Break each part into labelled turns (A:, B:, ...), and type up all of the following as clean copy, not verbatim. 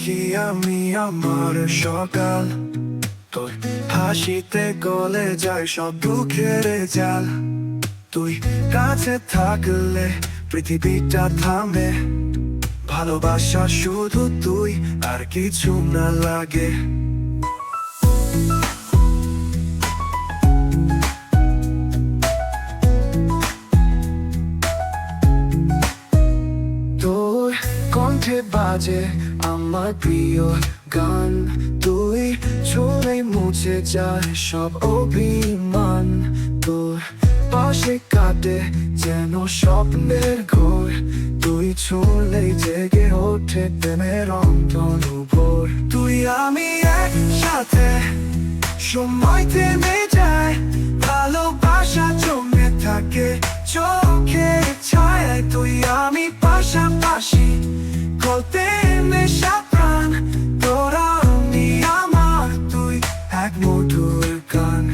A: রাখি আমি আমার সকাল, তোর হাসিতে গলে যায় সব দুঃখের জাল। তুই কাছে থাকলে পৃথিবীটা থামে, ভালোবাসা শুধু তুই আর কিছু না লাগে। তোর কণ্ঠে বাজে আমার প্রিয় গান, তুই ছুঁলে মুছে যায় সব অভিমান। তোর পাশে কাটে যেন স্বপ্নের ঘোর, তুই ছুঁলে জেগে ওঠে প্রেমের অন্তনুভোর। তুই আমি একসাথে, সময় থেমে যায়, ভালোবাসা জমে থাকে চোখের ছায়ায়। তুই আমি পাশাপাশি, গল্পে মেশা প্রাণ, তোরা আমি আমার, তুই এক মধুর গান।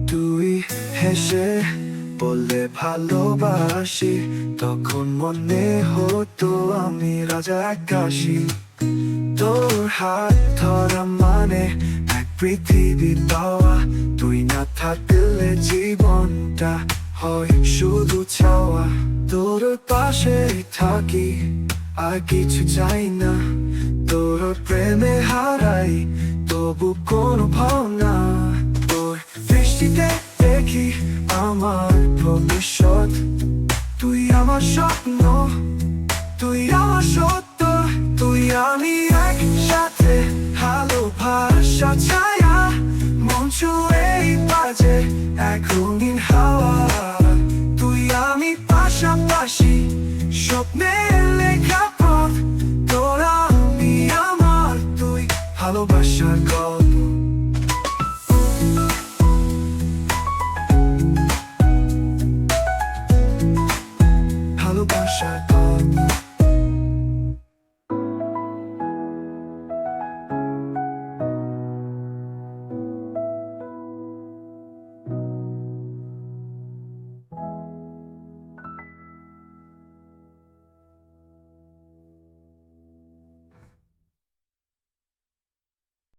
A: তুই হেসে বললে ভালোবাসি, তখন মনে হতো আমি রাজা আকাশী। তোর হাত ধরা মানে এক পৃথিবী পাওয়া, তুই না থাকলে জীবনটা হয় শুধু ছাওয়া। তোর পাশে থাকি আর কিছু চাই না, তোর প্রেমে হারাই তবু কোনো ভাবনা। তোর দৃষ্টিতে দেখি আমার ভবিষ্যৎ, তুই আমার স্বপ্ন, তুই আমার সত্য। তুই আমি একসাথে, ভালোবাসা ছায়া, মন ছুঁয়ে বাজে এক রঙিন হাওয়া।